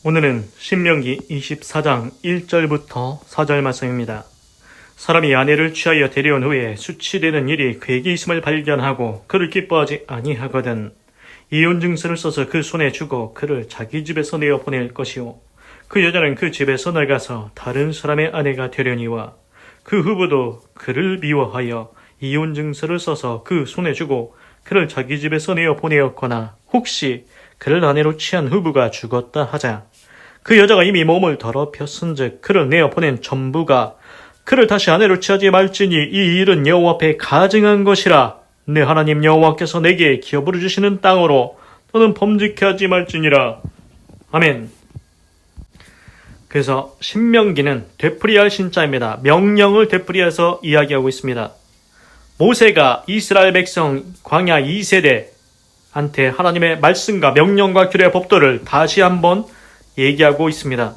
오늘은 신명기 24장 1절부터 4절 말씀입니다. 사람이 아내를 취하여 데려온 후에 수치되는 일이 그에게 있음을 발견하고 그를 기뻐하지 아니하거든 이혼 증서를 써서 그 손에 주고 그를 자기 집에서 내어 보낼 것이요 그 여자는 그 집에서 나가서 다른 사람의 아내가 되려니와 그 후부도 그를 미워하여 이혼 증서를 써서 그 손에 주고 그를 자기 집에서 내어 보내었거나 혹시 그를 아내로 취한 후부가 죽었다 하자 그 여자가 이미 몸을 더럽혔은즉 그를 내어 보낸 전부가 그를 다시 아내로 취하지 말지니 이 일은 여호와 앞에 가증한 것이라 내 하나님 여호와께서 내게 기업으로 주시는 땅으로 너는 범죄케 하지 말지니라. 아멘. 그래서 신명기는 되풀이할 신자입니다. 명령을 되풀이해서 이야기하고 있습니다. 모세가 이스라엘 백성 광야 2세대한테 하나님의 말씀과 명령과 규례 법도를 다시 한번 얘기하고 있습니다.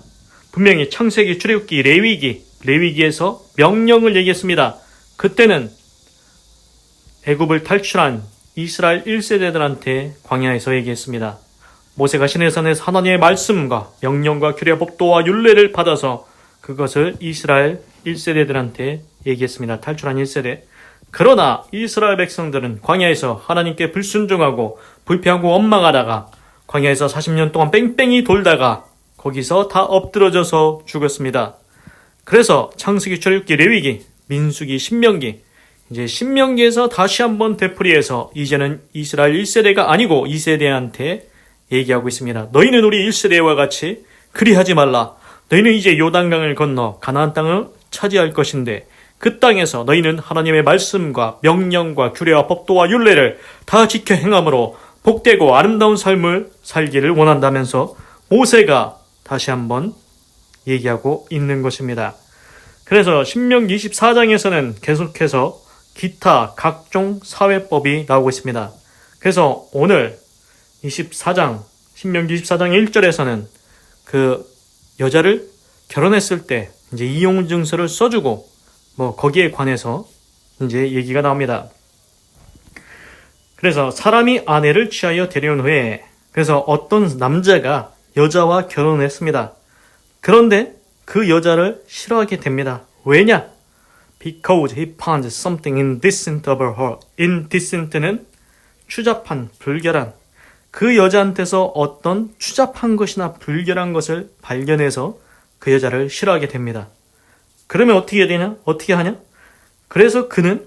분명히 창세기, 출애굽기, 레위기에서 명령을 얘기했습니다. 그때는 애굽을 탈출한 이스라엘 1세대들한테 광야에서 얘기했습니다. 모세가 시내산에서 하나님의 말씀과 명령과 규례 법도와 율례를 받아서 그것을 이스라엘 1세대들한테 얘기했습니다. 탈출한 1세대. 그러나 이스라엘 백성들은 광야에서 하나님께 불순종하고 불평하고 원망하다가 광야에서 40년 동안 뺑뺑이 돌다가 거기서 다 엎드러져서 죽었습니다. 그래서 창세기, 출애굽기, 레위기, 민수기, 신명기 이제 신명기에서 다시 한번 되풀이해서 이제는 이스라엘 1세대가 아니고 2세대한테 얘기하고 있습니다. 너희는 우리 1세대와 같이 그리하지 말라. 너희는 이제 요단강을 건너 가나안 땅을 차지할 것인데 그 땅에서 너희는 하나님의 말씀과 명령과 규례와 법도와 율례를 다 지켜 행함으로 복되고 아름다운 삶을 살기를 원한다면서 모세가 다시 한번 얘기하고 있는 것입니다. 그래서 신명기 24장에서는 계속해서 기타 각종 사회법이 나오고 있습니다. 그래서 오늘 24장, 신명기 24장 1절에서는 그 여자를 결혼했을 때 이제 이혼 증서를 써주고 거기에 관해서 이제 얘기가 나옵니다. 그래서 사람이 아내를 취하여 데려온 후에 그래서 어떤 남자가 여자와 결혼을 했습니다. 그런데 그 여자를 싫어하게 됩니다. 왜냐? Because he found something indecent about her. Indecent는 추잡한, 불결한. 그 여자한테서 어떤 추잡한 것이나 불결한 것을 발견해서 그 여자를 싫어하게 됩니다. 그러면 어떻게 해야 되냐? 어떻게 하냐? 그래서 그는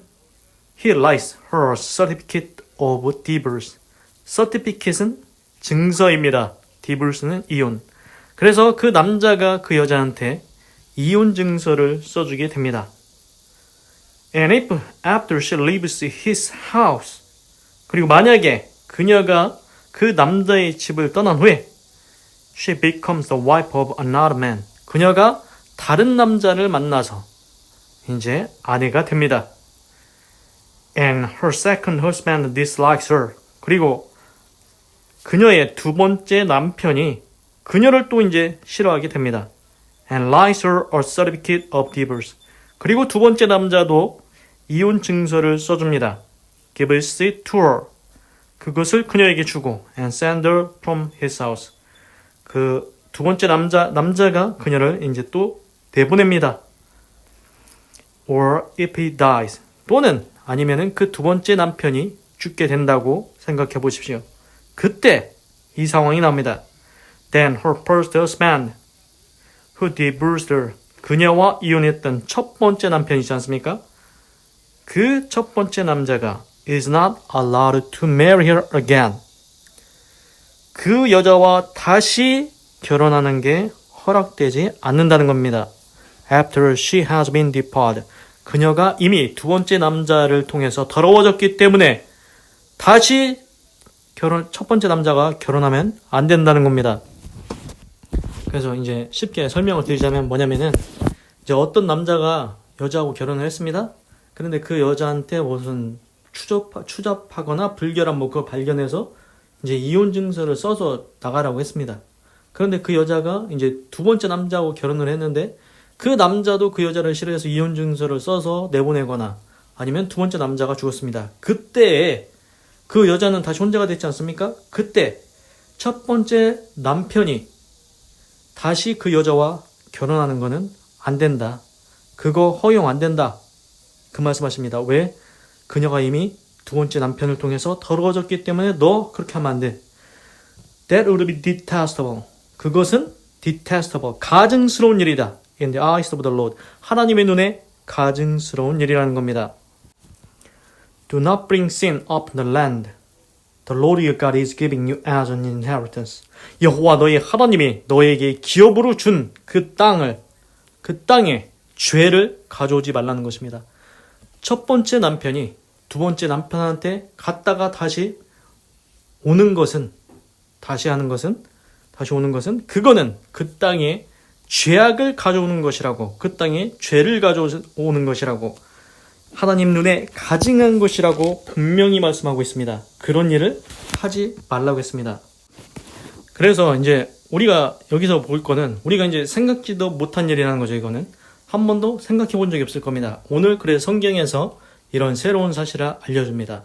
He lies her certificate of divorce. certificate은 증서입니다. divorce는 이혼. 그래서 그 남자가 그 여자한테 이혼 증서를 써주게 됩니다. And if after she leaves his house 그리고 만약에 그녀가 그 남자의 집을 떠난 후에 she becomes the wife of another man 그녀가 다른 남자를 만나서 이제 아내가 됩니다. And her second husband dislikes her 그리고 그녀의 두 번째 남편이 그녀를 또 이제 싫어하게 됩니다. And lies her a certificate of divorce. 그리고 두 번째 남자도 이혼 증서를 써줍니다. Gives it to her. 그것을 그녀에게 주고 and send her from his house. 그 두 번째 남자가 그녀를 이제 또 내보냅니다. Or if he dies. 또는 아니면은 그 두 번째 남편이 죽게 된다고 생각해 보십시오. 그때 이 상황이 나옵니다. Then her first husband who divorced her. 그녀와 이혼했던 첫 번째 남편이지 않습니까? 그 첫 번째 남자가 is not allowed to marry her again. 그 여자와 다시 결혼하는 게 허락되지 않는다는 겁니다. After she has been departed. 그녀가 이미 두 번째 남자를 통해서 더러워졌기 때문에 다시 첫 번째 남자가 결혼하면 안 된다는 겁니다. 그래서 이제 쉽게 설명을 드리자면 뭐냐면은 이제 어떤 남자가 여자하고 결혼을 했습니다. 그런데 그 여자한테 무슨 추잡하거나 불결한 그걸 발견해서 이제 이혼 증서를 써서 나가라고 했습니다. 그런데 그 여자가 이제 두 번째 남자하고 결혼을 했는데 그 남자도 그 여자를 싫어해서 이혼 증서를 써서 내보내거나 아니면 두 번째 남자가 죽었습니다. 그때 그 여자는 다시 혼자가 됐지 않습니까? 그때 첫 번째 남편이 다시 그 여자와 결혼하는 거는 안 된다. 그거 허용 안 된다. 그 말씀하십니다. 왜? 그녀가 이미 두 번째 남편을 통해서 더러워졌기 때문에 너 그렇게 하면 안 돼. That would be detestable. 그것은 detestable. 가증스러운 일이다. In the eyes of the Lord. 하나님의 눈에 가증스러운 일이라는 겁니다. Do not bring sin up the land. The Lord your God is giving you as an inheritance. 여호와 너의 하나님이 너에게 기업으로 준 그 땅을, 그 땅에 죄를 가져오지 말라는 것입니다. 첫 번째 남편이 두 번째 남편한테 갔다가 다시 오는 것은, 다시 오는 것은 그거는 그 땅에 죄악을 가져오는 것이라고, 그 땅에 죄를 가져오는 것이라고, 하나님 눈에 가증한 것이라고 분명히 말씀하고 있습니다. 그런 일을 하지 말라고 했습니다. 그래서 이제 우리가 여기서 볼 거는 우리가 이제 생각지도 못한 일이라는 거죠. 이거는 한 번도 생각해 본 적이 없을 겁니다. 오늘 그래서 성경에서 이런 새로운 사실을 알려줍니다.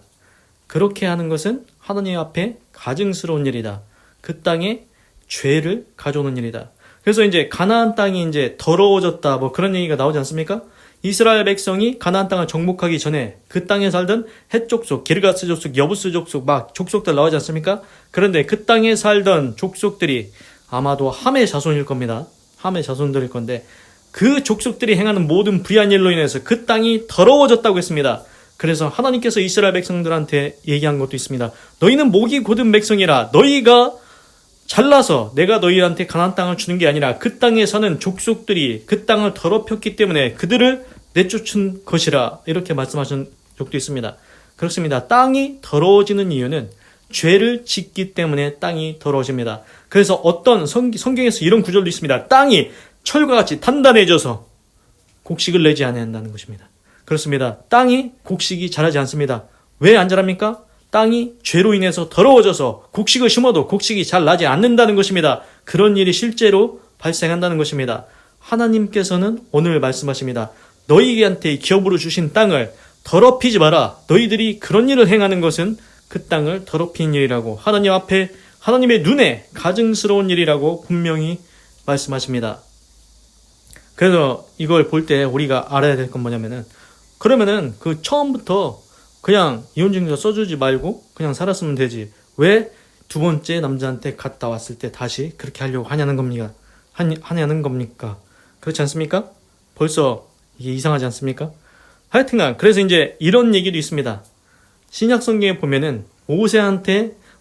그렇게 하는 것은 하나님 앞에 가증스러운 일이다. 그 땅에 죄를 가져오는 일이다. 그래서 이제 가나안 땅이 이제 더러워졌다, 뭐 그런 얘기가 나오지 않습니까? 이스라엘 백성이 가나안 땅을 정복하기 전에 그 땅에 살던 헷 족속, 기르가스 족속, 여부스 족속 막 족속들 나오지 않습니까? 그런데 그 땅에 살던 족속들이 아마도 함의 자손일 겁니다. 함의 자손들일 건데 그 족속들이 행하는 모든 불의한 일로 인해서 그 땅이 더러워졌다고 했습니다. 그래서 하나님께서 이스라엘 백성들한테 얘기한 것도 있습니다. 너희는 목이 곧은 백성이라. 너희가 잘나서 내가 너희한테 가나안 땅을 주는 게 아니라 그 땅에 사는 족속들이 그 땅을 더럽혔기 때문에 그들을 내쫓은 것이라. 이렇게 말씀하신 적도 있습니다. 그렇습니다. 땅이 더러워지는 이유는 죄를 짓기 때문에 땅이 더러워집니다. 그래서 어떤 성경에서 이런 구절도 있습니다. 땅이 철과 같이 단단해져서 곡식을 내지 않아야 한다는 것입니다. 그렇습니다. 땅이 곡식이 자라지 않습니다. 왜 안 자랍니까? 땅이 죄로 인해서 더러워져서 곡식을 심어도 곡식이 잘 나지 않는다는 것입니다. 그런 일이 실제로 발생한다는 것입니다. 하나님께서는 오늘 말씀하십니다. 너희한테 기업으로 주신 땅을 더럽히지 마라. 너희들이 그런 일을 행하는 것은 그 땅을 더럽히는 일이라고, 하나님 앞에 하나님의 눈에 가증스러운 일이라고 분명히 말씀하십니다. 그래서 이걸 볼 때 우리가 알아야 될 건 뭐냐면은, 그러면은 그 처음부터 그냥 이혼증서 써주지 말고 그냥 살았으면 되지. 왜 두 번째 남자한테 갔다 왔을 때 다시 그렇게 하려고 하냐는 겁니까? 그렇지 않습니까? 벌써 이게 이상하지 않습니까? 하여튼간 그래서 이제 이런 얘기도 있습니다. 신약 성경에 보면은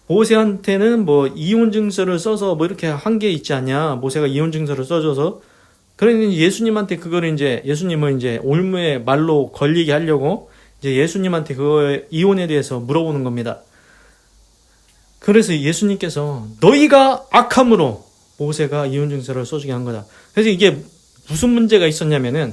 모세한테는 뭐 이혼증서를 써서 뭐 이렇게 한 게 있지 않냐. 모세가 이혼증서를 써줘서. 그러니 예수님한테 그거를 이제 예수님은 이제 올무에 말로 걸리게 하려고 이제 예수님한테 그 이혼에 대해서 물어보는 겁니다. 그래서 예수님께서 너희가 악함으로 모세가 이혼증서를 써주게 한 거다. 그래서 이게 무슨 문제가 있었냐면은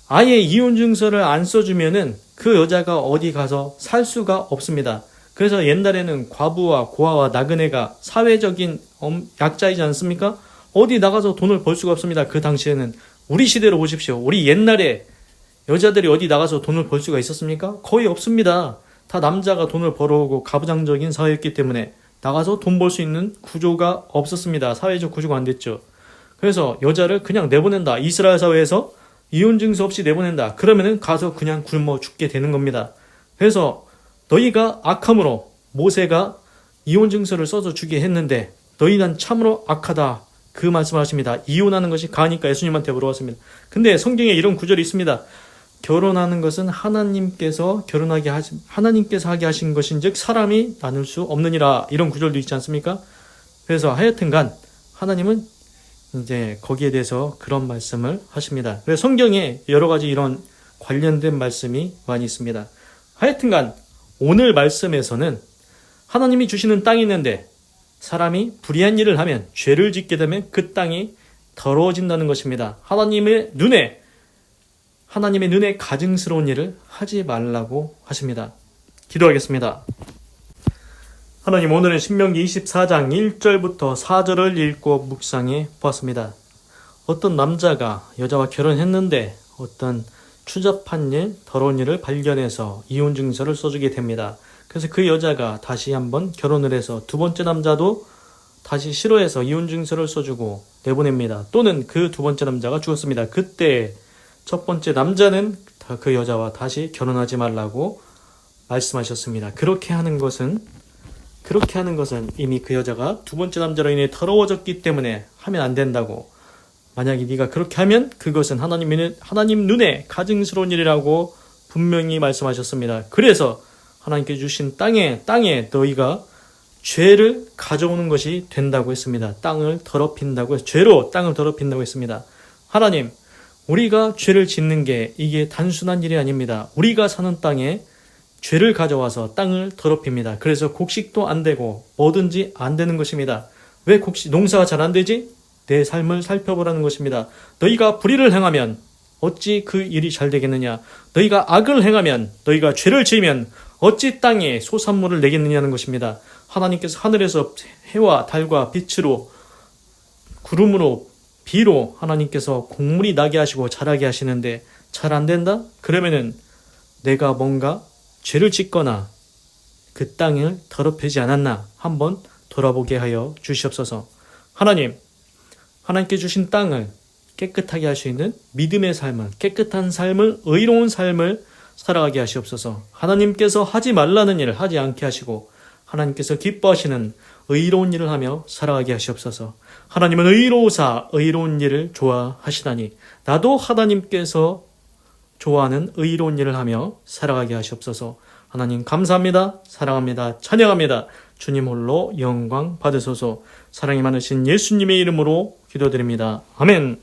아예 이혼증서를 안 써주면은 그 여자가 어디 가서 살 수가 없습니다. 그래서 옛날에는 과부와 고아와 나그네가 사회적인 약자이지 않습니까? 어디 나가서 돈을 벌 수가 없습니다. 그 당시에는. 우리 시대로 보십시오. 우리 옛날에 여자들이 어디 나가서 돈을 벌 수가 있었습니까? 거의 없습니다. 다 남자가 돈을 벌어오고 가부장적인 사회였기 때문에 나가서 돈 벌 수 있는 구조가 없었습니다. 사회적 구조가 안 됐죠. 그래서 여자를 그냥 내보낸다. 이스라엘 사회에서 이혼증서 없이 내보낸다. 그러면은 가서 그냥 굶어 죽게 되는 겁니다. 그래서 너희가 악함으로 모세가 이혼증서를 써서 주게 했는데 너희는 참으로 악하다. 그 말씀을 하십니다. 이혼하는 것이 가니까 예수님한테 물어봤습니다. 근데 성경에 이런 구절이 있습니다. 결혼하는 것은 하나님께서 하게 하신 것인즉 사람이 나눌 수 없느니라. 이런 구절도 있지 않습니까? 그래서 하여튼간 하나님은 이제 거기에 대해서 그런 말씀을 하십니다. 그래서 성경에 여러 가지 이런 관련된 말씀이 많이 있습니다. 하여튼간 오늘 말씀에서는 하나님이 주시는 땅이 있는데 사람이 불의한 일을 하면 죄를 짓게 되면 그 땅이 더러워진다는 것입니다. 하나님의 눈에 가증스러운 일을 하지 말라고 하십니다. 기도하겠습니다. 하나님, 오늘은 신명기 24장 1절부터 4절을 읽고 묵상해 보았습니다. 어떤 남자가 여자와 결혼했는데 어떤 추잡한 일, 더러운 일을 발견해서 이혼증서를 써주게 됩니다. 그래서 그 여자가 다시 한번 결혼을 해서 두 번째 남자도 다시 싫어해서 이혼 증서를 써주고 내보냅니다. 또는 그 두 번째 남자가 죽었습니다. 그때 첫 번째 남자는 그 여자와 다시 결혼하지 말라고 말씀하셨습니다. 그렇게 하는 것은 이미 그 여자가 두 번째 남자로 인해 더러워졌기 때문에 하면 안 된다고. 만약에 네가 그렇게 하면 그것은 하나님 눈에 가증스러운 일이라고 분명히 말씀하셨습니다. 그래서 하나님께 주신 땅에 너희가 죄를 가져오는 것이 된다고 했습니다. 땅을 더럽힌다고 해서 죄로 땅을 더럽힌다고 했습니다. 하나님, 우리가 죄를 짓는 게 이게 단순한 일이 아닙니다. 우리가 사는 땅에 죄를 가져와서 땅을 더럽힙니다. 그래서 곡식도 안 되고 뭐든지 안 되는 것입니다. 왜 농사가 잘 안 되지? 내 삶을 살펴보라는 것입니다. 너희가 불의를 행하면 어찌 그 일이 잘 되겠느냐? 너희가 악을 행하면, 너희가 죄를 지으면 어찌 땅에 소산물을 내겠느냐는 것입니다. 하나님께서 하늘에서 해와 달과 빛으로, 구름으로, 비로 하나님께서 곡물이 나게 하시고 자라게 하시는데 잘 안 된다? 그러면은 내가 뭔가 죄를 짓거나 그 땅을 더럽히지 않았나 한번 돌아보게 하여 주시옵소서. 하나님께 주신 땅을 깨끗하게 할 수 있는 믿음의 삶을, 깨끗한 삶을, 의로운 삶을 살아가게 하시옵소서. 하나님께서 하지 말라는 일을 하지 않게 하시고 하나님께서 기뻐하시는 의로운 일을 하며 살아가게 하시옵소서. 하나님은 의로우사 의로운 일을 좋아하시다니 나도 하나님께서 좋아하는 의로운 일을 하며 살아가게 하시옵소서. 하나님 감사합니다. 사랑합니다. 찬양합니다. 주님 홀로 영광 받으소서. 사랑이 많으신 예수님의 이름으로 기도드립니다. 아멘.